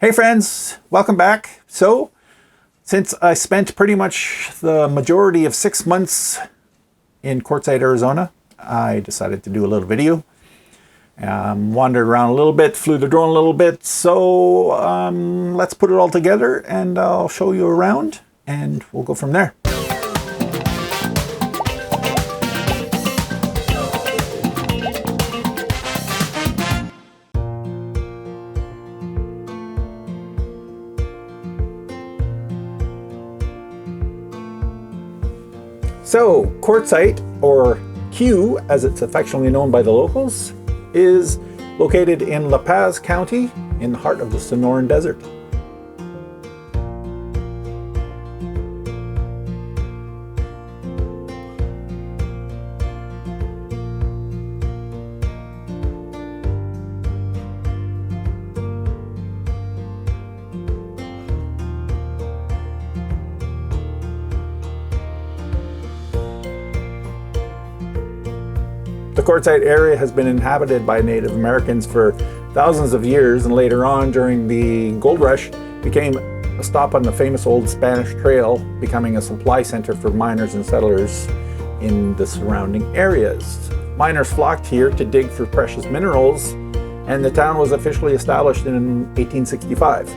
Hey friends, welcome back. So, since I spent pretty much the majority of 6 months in Quartzsite, Arizona, I decided to do a little video. Wandered around a little bit, flew the drone a little bit. So let's put it all together and I'll show you around and we'll go from there. So, Quartzsite, or Q as it's affectionately known by the locals, is located in La Paz County in the heart of the Sonoran Desert. The Quartzsite area has been inhabited by Native Americans for thousands of years, and later on during the gold rush became a stop on the famous old Spanish Trail, becoming a supply center for miners and settlers in the surrounding areas. Miners flocked here to dig for precious minerals, and the town was officially established in 1865.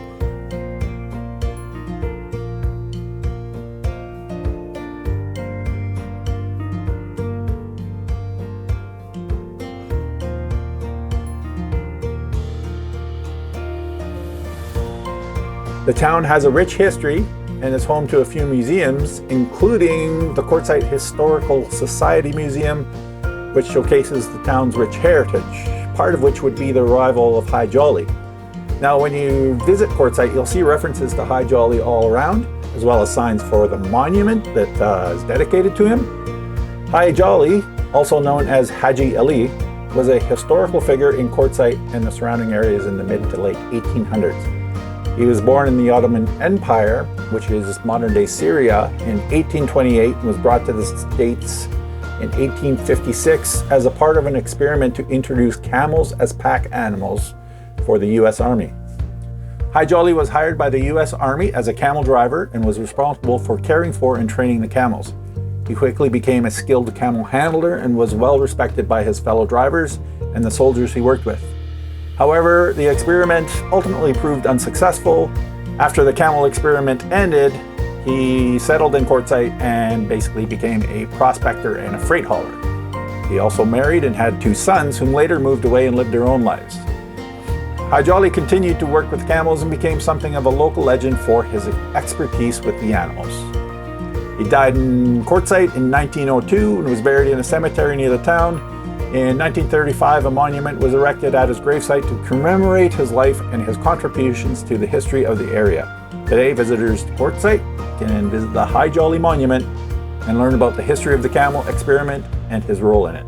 The town has a rich history and is home to a few museums, including the Quartzsite Historical Society Museum, which showcases the town's rich heritage, part of which would be the arrival of High Jolly. Now, when you visit Quartzsite, you'll see references to High Jolly all around, as well as signs for the monument that is dedicated to him. High Jolly, also known as Haji Ali, was a historical figure in Quartzsite and the surrounding areas in the mid to late 1800s. He was born in the Ottoman Empire, which is modern-day Syria, in 1828 and was brought to the States in 1856 as a part of an experiment to introduce camels as pack animals for the U.S. Army. High Jolly was hired by the U.S. Army as a camel driver and was responsible for caring for and training the camels. He quickly became a skilled camel handler and was well respected by his fellow drivers and the soldiers he worked with. However, the experiment ultimately proved unsuccessful. After the camel experiment ended, he settled in Quartzsite and basically became a prospector and a freight hauler. He also married and had 2 sons, whom later moved away and lived their own lives. High Jolly continued to work with camels and became something of a local legend for his expertise with the animals. He died in Quartzsite in 1902 and was buried in a cemetery near the town. In 1935, a monument was erected at his gravesite to commemorate his life and his contributions to the history of the area. Today, visitors to Quartzsite can visit the High Jolly Monument and learn about the history of the camel experiment and his role in it.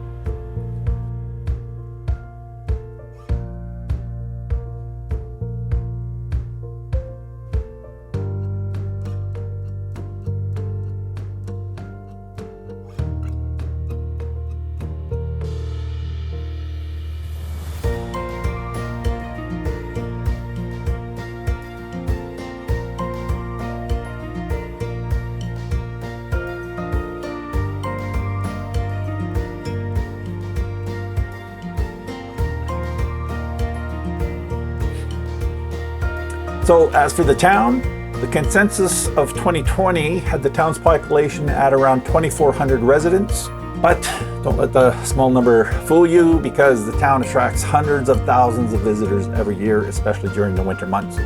So as for the town, the consensus of 2020 had the town's population at around 2,400 residents. But don't let the small number fool you, because the town attracts hundreds of thousands of visitors every year, especially during the winter months.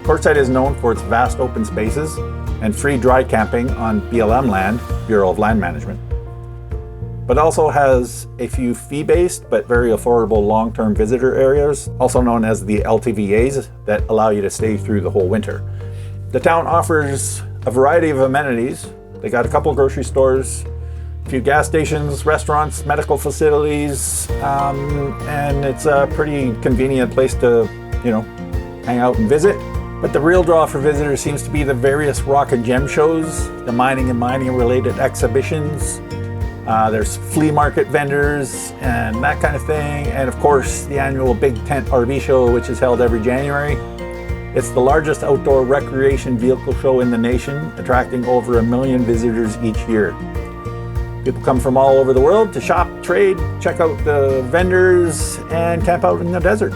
Quartzsite is known for its vast open spaces and free dry camping on BLM land, Bureau of Land Management, but also has a few fee-based but very affordable long-term visitor areas, also known as the LTVAs, that allow you to stay through the whole winter. The town offers a variety of amenities. They got a couple of grocery stores, a few gas stations, restaurants, medical facilities, and it's a pretty convenient place to, hang out and visit. But the real draw for visitors seems to be the various rock and gem shows, the mining and mining-related exhibitions. There's flea market vendors and that kind of thing. And of course, the annual Big Tent RV show, which is held every January. It's the largest outdoor recreation vehicle show in the nation, attracting over 1 million visitors each year. People come from all over the world to shop, trade, check out the vendors, and camp out in the desert.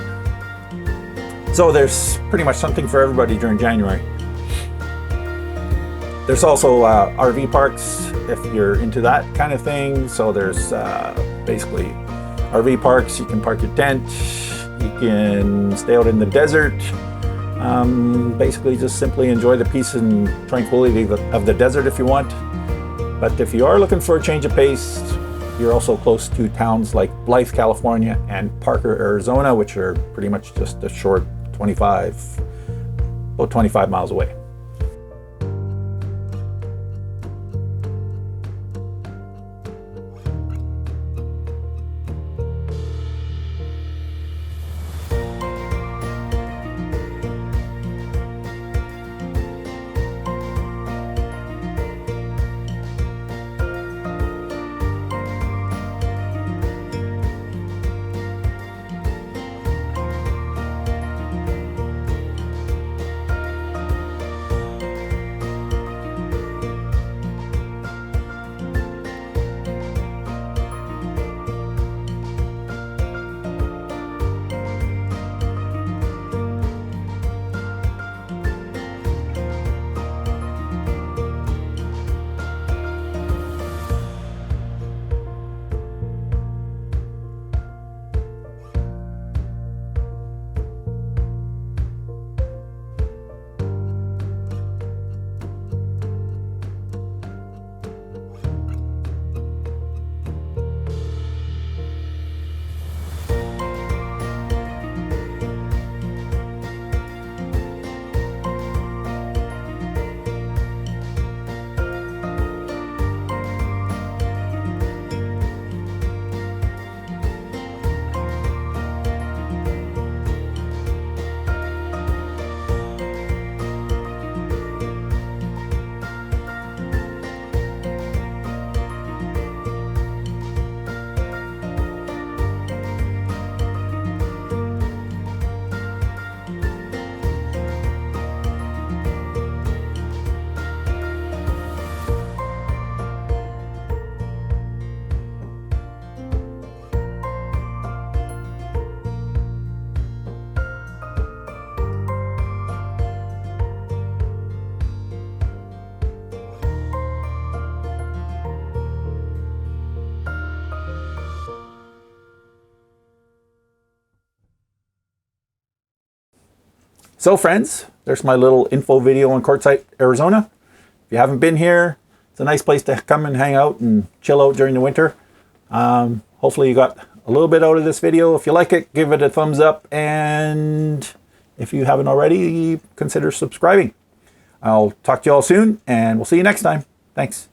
So there's pretty much something for everybody during January. There's also RV parks if you're into that kind of thing. So there's basically RV parks. You can park your tent. You can stay out in the desert. Basically just simply enjoy the peace and tranquility of the desert if you want. But if you are looking for a change of pace, you're also close to towns like Blythe, California and Parker, Arizona, which are pretty much just a short about 25 miles away. So friends, there's my little info video on Quartzsite, Arizona. If you haven't been here, it's a nice place to come and hang out and chill out during the winter. Hopefully you got a little bit out of this video. If you like it, give it a thumbs up. And if you haven't already, consider subscribing. I'll talk to you all soon and we'll see you next time. Thanks.